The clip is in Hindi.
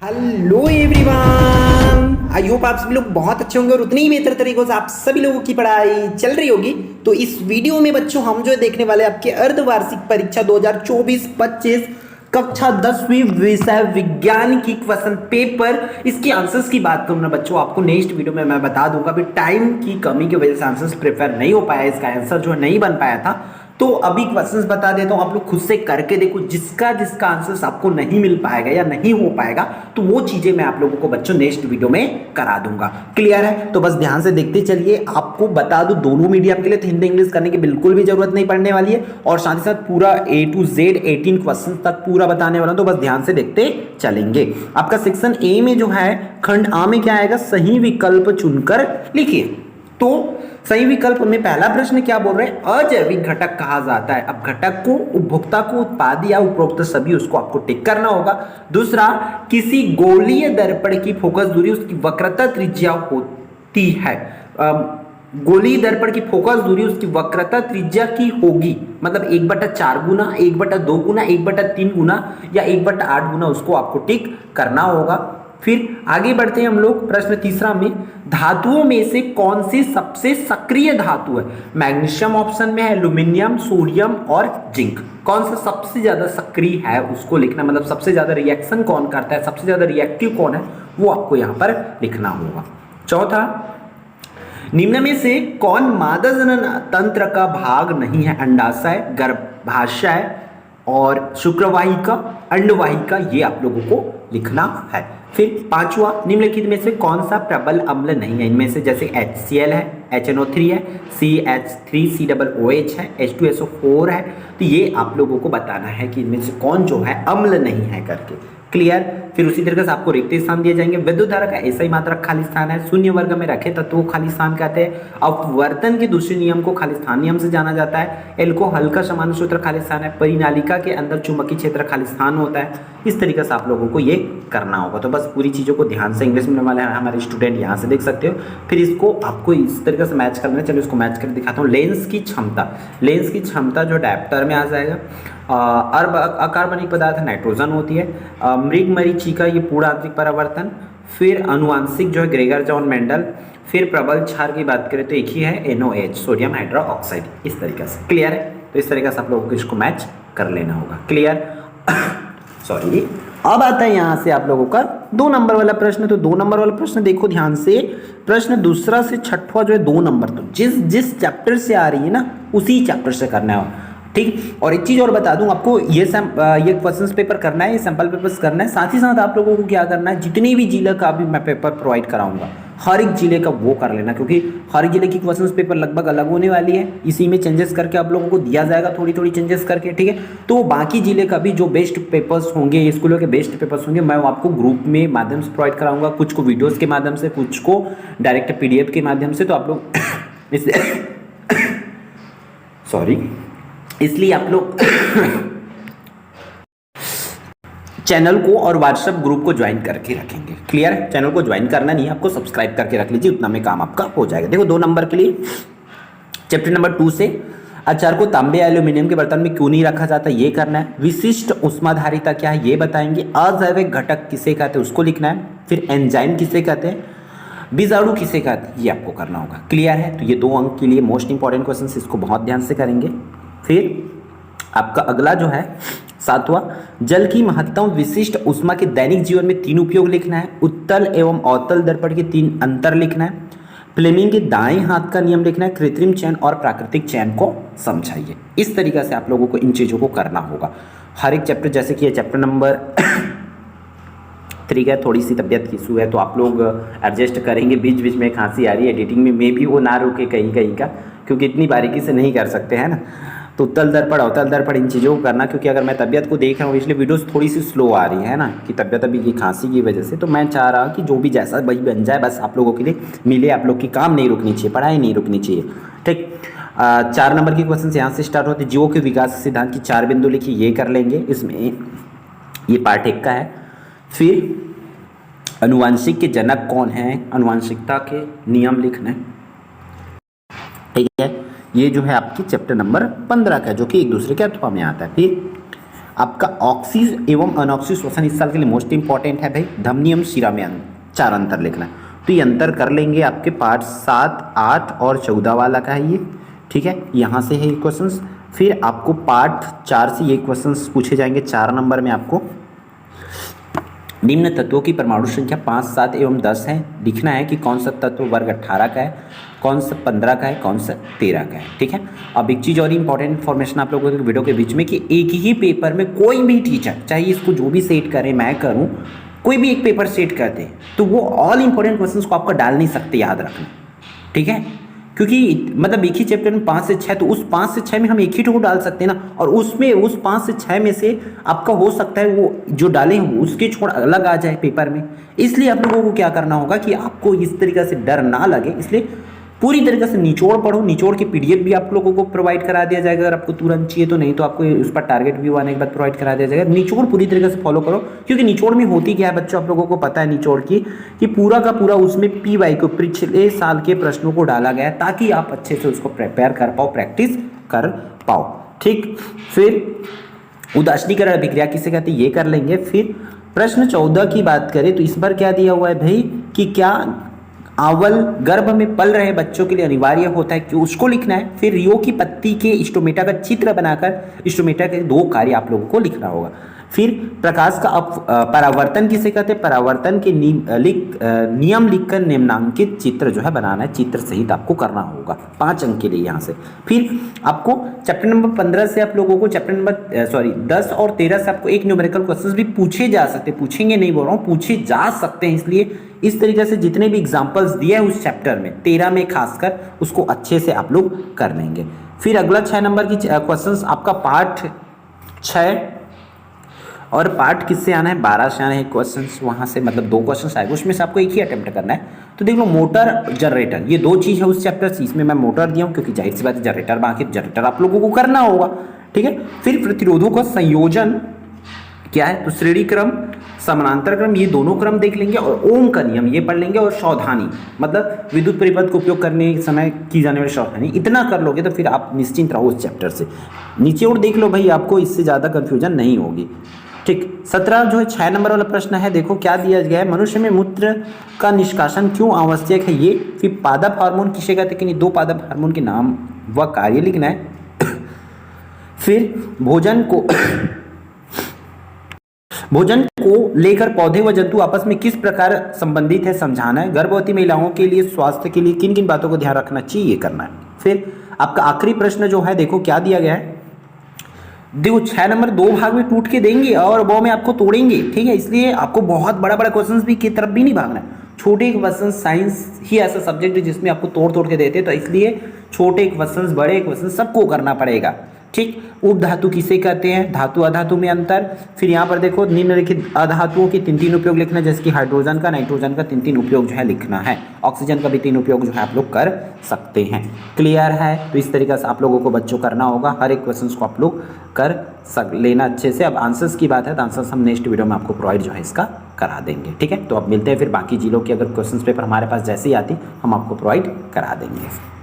हेलो एवरीवन, आई होप आप सभी लोग बहुत अच्छे होंगे और उतने ही बेहतर तरीकों से आप सभी लोगों की पढ़ाई चल रही होगी। तो इस वीडियो में बच्चों हम जो देखने वाले आपके अर्धवार्षिक परीक्षा 2024-25 कक्षा 10वीं विषय विज्ञान की क्वेश्चन पेपर, इसकी आंसर्स की बात करूँ ना बच्चों, आपको नेक्स्ट वीडियो में मैं बता दूंगा। अभी टाइम की कमी की वजह से आंसर्स प्रिपेयर नहीं हो पाया, इसका आंसर जो है नहीं बन पाया था। तो अभी क्वेश्चंस बता देता हूं, आप लोग खुद से करके देखो। जिसका जिसका आंसर्स आपको नहीं मिल पाएगा या नहीं हो पाएगा तो वो चीजें मैं आप लोगों को बच्चों नेक्स्ट वीडियो में करा दूंगा। क्लियर है? तो बस ध्यान से देखते चलिए। आपको बता दूं दोनों मीडियम के लिए तो हिंदी इंग्लिश करने की बिल्कुल भी जरूरत नहीं पड़ने वाली है और साथ ही साथ पूरा A to Z 18 क्वेश्चन तक पूरा बताने वाला हूं, तो बस ध्यान से देखते चलेंगे। आपका सेक्शन ए में जो है खंड आ में क्या आएगा, सही विकल्प चुनकर लिखिए। तो सही विकल्प में पहला प्रश्न क्या बोल रहे हैं, अजैविक घटक कहा जाता है। अब घटक को उपभोक्ता को उत्पाद या उपरोक्त सभी उसको आपको टिक करना होगा। दूसरा, किसी गोलीय दर्पण की फोकस दूरी उसकी वक्रता त्रिज्या होती है। गोलीय दर्पण की फोकस दूरी उसकी वक्रता त्रिज्या की होगी, मतलब 1/4 गुना, 1/2 गुना, 1/3 गुना या 1/8 गुना, उसको आपको टिक करना होगा। फिर आगे बढ़ते हैं हम लोग प्रश्न तीसरा में, धातुओं में से कौन सी सबसे सक्रिय धातु है। मैग्नीशियम ऑप्शन में है, एल्यूमिनियम, सोडियम और जिंक। कौन सा सबसे ज्यादा सक्रिय है उसको लिखना, मतलब सबसे ज्यादा रिएक्शन कौन करता है, सबसे ज्यादा रिएक्टिव कौन है, वो आपको यहां पर लिखना होगा। चौथा, निम्न में से कौन मादा जनन तंत्र का भाग नहीं है। अंडाशय, गर्भाशय और शुक्रवाहिका, अंडवाहिका, ये आप लोगों को लिखना है। फिर पांचवा, निम्नलिखित में से कौन सा प्रबल अम्ल नहीं है। इनमें से जैसे HCl है, HNO3 है, CH3COOH है, H2SO4 है, तो ये आप लोगों को बताना है कि इनमें से कौन जो है अम्ल नहीं है करके। क्लियर? फिर उसी तरीके से आपको रिक्त स्थान दिए जाएंगे। विद्युत धारा का ऐसा ही मात्रक खाली स्थान है। शून्य वर्ग में रखे तत्वों को खाली स्थान कहते हैं। अपवर्तन के दूसरे नियम को खाली स्थान नियम से जाना जाता है। एल्कोहल का समान सूत्र खाली स्थान है। परिनालिका के अंदर चुंबकीय क्षेत्र खाली स्थान होता है। इस तरीके से आप लोगों को ये करना होगा। तो बस पूरी चीज़ों को ध्यान से, इंग्लिश में वाले हमारे स्टूडेंट यहाँ से देख सकते हो। फिर इसको आपको इस तरीके से मैच करना है। चलो इसको मैच करके दिखाता हूँ। लेंस की क्षमता, लेंस की क्षमता जो डायप्टर में आ जाएगा। अर्ब अकार्बनिक पदार्थ नाइट्रोजन होती है। मृग मरीचिका ये पूर्ण आंतरिक परावर्तन। फिर अनुवांशिक जो है ग्रेगर जॉन मेंडल। फिर प्रबल क्षार की बात करें तो एक ही है, NOH, सोडियम हाइड्रोक्साइड। इस तरीके से क्लियर है? तो इस तरीके से आप लोगों को इसको मैच कर लेना होगा। क्लियर? सॉरी। अब आता है यहाँ से आप लोगों का 2 नंबर वाला प्रश्न। तो 2 नंबर वाला प्रश्न देखो ध्यान से। प्रश्न दूसरा से छठवां जो है 2 नंबर, तो जिस चैप्टर से आ रही है ना उसी चैप्टर से करना है। ठीक। और एक चीज और बता दूं आपको, ये क्वेश्चंस पेपर करना है, ये सैंपल पेपर्स करना है। साथ ही साथ आप लोगों को क्या करना है, जितने भी जिले का भी मैं पेपर प्रोवाइड कराऊंगा हर एक जिले का वो कर लेना, क्योंकि हर जिले की क्वेश्चंस पेपर लगभग अलग होने वाली है। इसी में चेंजेस करके आप लोगों को दिया जाएगा, थोड़ी थोड़ी चेंजेस करके। ठीक है? तो बाकी जिले का भी जो बेस्ट पेपर्स होंगे, स्कूलों के बेस्ट पेपर्स होंगे, मैं आपको ग्रुप में माध्यम से प्रोवाइड कराऊंगा। कुछ को वीडियोज़ के माध्यम से, कुछ को डायरेक्ट PDF के माध्यम से। तो आप लोग सॉरी, इसलिए आप लोग चैनल को और व्हाट्सएप ग्रुप को ज्वाइन करके रखेंगे। क्लियर है? चैनल को ज्वाइन करना नहीं है, आपको सब्सक्राइब करके रख लीजिए, उतना में काम आपका हो जाएगा। देखो 2 नंबर के लिए चैप्टर नंबर 2 से, अचार को तांबे या एल्यूमिनियम के बर्तन में क्यों नहीं रखा जाता, ये करना है। विशिष्ट उष्माधारिता क्या है ये बताएंगे। अजैविक घटक किसे कहते हैं उसको लिखना है। फिर एंजाइम किसे कहते हैं, बीजाणु किसे कहते हैं, ये आपको करना होगा। क्लियर है? तो ये 2 अंक के लिए मोस्ट इंपॉर्टेंट क्वेश्चन, इसको बहुत ध्यान से करेंगे। फिर आपका अगला जो है 7वां, जल की महत्तम विशिष्ट उष्मा के दैनिक जीवन में 3 उपयोग लिखना है। उत्तल एवं अवतल दर्पण के 3 अंतर लिखना है। फ्लेमिंग के दाएं हाथ का नियम लिखना है। कृत्रिम चयन और प्राकृतिक चयन को समझाइए। इस तरीके से आप लोगों को इन चीज़ों को करना होगा हर एक चैप्टर। जैसे कि ये चैप्टर नंबर 3 है, थोड़ी सी तबियत की इशू है तो आप लोग एडजस्ट करेंगे। बीच बीच में खांसी आ रही है, एडिटिंग में मे भी वो ना रुके कहीं कहीं का, क्योंकि इतनी बारीकी से नहीं कर सकते हैं ना। तो उत्तल दर्पण अवतल दर्पण इन चीज़ों को करना, क्योंकि अगर मैं तबियत को देख रहा हूँ इसलिए वीडियोस थोड़ी सी स्लो आ रही है ना, कि तबियत अभी की खांसी की वजह से। तो मैं चाह रहा कि जो भी जैसा वही बन जाए, बस आप लोगों के लिए मिले। आप लोग की काम नहीं रुकनी चाहिए, पढ़ाई नहीं रुकनी चाहिए। ठीक। 4 नंबर की क्वेश्चन यहाँ से स्टार्ट होते हैं। जीवों के विकास सिद्धांत की 4 बिंदु लिखिए, ये कर लेंगे। इसमें ये पार्ट 1 का है। फिर अनुवांशिक के जनक कौन है, अनुवांशिकता के नियम लिखना है। ठीक है? ये जो है आपकी चैप्टर नंबर 15 का, जो कि एक दूसरे के अथवा में आता है। फिर आपका ऑक्सी एवं अनऑक्सी श्वसन इस साल के लिए मोस्ट इंपॉर्टेंट है भाई। धमनी एवं शिरा में 4 अंतर लिखना है, तो ये अंतर कर लेंगे। आपके पार्ट 7, 8 और 14 वाला का है ये, ठीक है। यहाँ से है ये क्वेश्चंस। फिर आपको पार्ट 4 से ये क्वेश्चंस पूछे जाएंगे। 4 नंबर में आपको निम्न तत्वों की परमाणु संख्या 5, 7 एवं 10 है। लिखना है कि कौन सा तत्व वर्ग 18 का है, कौन सा 15 का है, कौन सा 13 का है, ठीक है। अब एक चीज़ और इंपॉर्टेंट इन्फॉर्मेशन आप लोगों के वीडियो के बीच में कि एक ही पेपर में कोई भी टीचर, चाहे इसको जो भी सेट करे, मैं करूँ, कोई भी एक पेपर सेट करते हैं तो वो ऑल इंपॉर्टेंट क्वेश्चंस को आपका डाल नहीं सकते, याद रखना, ठीक है। क्योंकि मतलब एक ही चैप्टर में 5 से 6, तो उस 5 से 6 में हम एक ही को डाल सकते हैं ना, और उसमें उस 5 से 6 में से आपका हो सकता है वो जो डाले हैं उसके छोड़ अलग आ जाए पेपर में। इसलिए आप लोगों को क्या करना होगा कि आपको इस तरीके से डर ना लगे, इसलिए पूरी तरीके से निचोड़ पढ़ो। निचोड़ की पीडीएफ भी आप लोगों को प्रोवाइड करा दिया जाएगा, अगर आपको तुरंत चाहिए तो, नहीं तो आपको उस पर टारगेट व्यू आने के बाद प्रोवाइड करा दिया जाएगा। निचोड़ पूरी तरीके से फॉलो करो, क्योंकि निचोड़ में होती क्या है बच्चों, आप लोगों को पता है निचोड़ की कि पूरा का पूरा उसमें पीवाई को, पिछले साल के प्रश्नों को डाला गया है ताकि आप अच्छे से उसको प्रिपेयर कर पाओ, प्रैक्टिस कर पाओ, ठीक। फिर उदासीनीकरण अभिक्रिया किसे कहते हैं ये कर लेंगे। फिर प्रश्न 14 की बात करें तो इस पर क्या दिया हुआ है भाई कि क्या अव्वल गर्भ में पल रहे बच्चों के लिए अनिवार्य होता है कि उसको लिखना है। फिर रियो की पत्ती के स्टोमेटा का चित्र बनाकर स्टोमेटा के 2 कार्य आप लोगों को लिखना होगा। फिर प्रकाश का परावर्तन किसे कहते हैं, परावर्तन के नियम लिखकर निम्नांकित चित्र जो है बनाना है, चित्र सहित आपको करना होगा। 5 अंक के लिए यहाँ से। फिर आपको चैप्टर नंबर 15 से आप लोगों को चैप्टर नंबर 10 और 13 से आपको एक न्यूमेरिकल क्वेश्चंस भी पूछे जा सकते, पूछेंगे नहीं बोल रहा हूँ, पूछे जा सकते हैं। इसलिए इस तरीके से जितने भी एग्जाम्पल्स दिए हैं उस चैप्टर में 13 में खासकर, उसको अच्छे से आप लोग कर लेंगे। फिर अगला 6 नंबर की क्वेश्चंस आपका पार्ट 6 और पार्ट किससे आना है, 12 से आना है क्वेश्चंस। वहाँ से मतलब 2 क्वेश्चंस आएगा, उसमें से आपको एक ही अटेम्प्ट करना है। तो देख लो मोटर जनरेटर, ये 2 चीज़ है उस चैप्टर से, इसमें मैं मोटर दिया हूँ क्योंकि जाहिर सी बात है जनरेटर, बाकी जनरेटर आप लोगों को करना होगा, ठीक है। फिर प्रतिरोधों का संयोजन क्या है, तो श्रेणी क्रम, समानांतर क्रम, ये दोनों क्रम देख लेंगे, और ओम का नियम ये पढ़ लेंगे, और सावधानी मतलब विद्युत परिपथ को उपयोग करने के समय की जाने वाली सावधानी, इतना कर लोगे तो फिर आप निश्चिंत रहो उस चैप्टर से। नीचे और देख लो भाई, आपको इससे ज़्यादा कन्फ्यूजन नहीं होगी, ठीक। 17 जो है 6 नंबर वाला प्रश्न है, देखो क्या दिया गया है, मनुष्य में मूत्र का निष्कासन क्यों आवश्यक है ये। फिर पादप हार्मोन किसे कहते हैं कि 2 पादप हार्मोन के नाम व कार्य लिखना है। फिर भोजन को लेकर पौधे व जंतु आपस में किस प्रकार संबंधित है समझाना है। गर्भवती महिलाओं के लिए स्वास्थ्य के लिए किन किन बातों को ध्यान रखना चाहिए ये करना है। फिर आपका आखिरी प्रश्न जो है, देखो क्या दिया गया है, देखो 6 नंबर 2 भाग में टूट के देंगे और वो में आपको तोड़ेंगे, ठीक है। इसलिए आपको बहुत बड़ा बड़ा क्वेश्चन भी की तरफ भी नहीं भागना है। छोटे क्वेश्चन, साइंस ही ऐसा सब्जेक्ट है जिसमें आपको तोड़ तोड़ के देते हैं, तो इसलिए छोटे क्वेश्चन, बड़े क्वेश्चन सबको करना पड़ेगा, ठीक। उपधातु किसे कहते हैं, धातु अधातु में अंतर। फिर यहाँ पर देखो निम्नलिखित अधातुओं के 3 उपयोग लिखना है, जैसे कि हाइड्रोजन का, नाइट्रोजन का 3 उपयोग जो है लिखना है। ऑक्सीजन का भी 3 उपयोग जो है आप लोग कर सकते हैं। क्लियर है, तो इस तरीके से आप लोगों को बच्चों करना होगा, हर एक क्वेश्चन को आप लोग कर लेना अच्छे से। अब आंसर्स की बात है तो आंसर्स हम नेक्स्ट वीडियो में आपको प्रोवाइड जो है इसका करा देंगे, ठीक है। तो अब मिलते हैं फिर बाकी जिलों की, अगर क्वेश्चन पेपर हमारे पास जैसे ही आती हम आपको प्रोवाइड करा देंगे।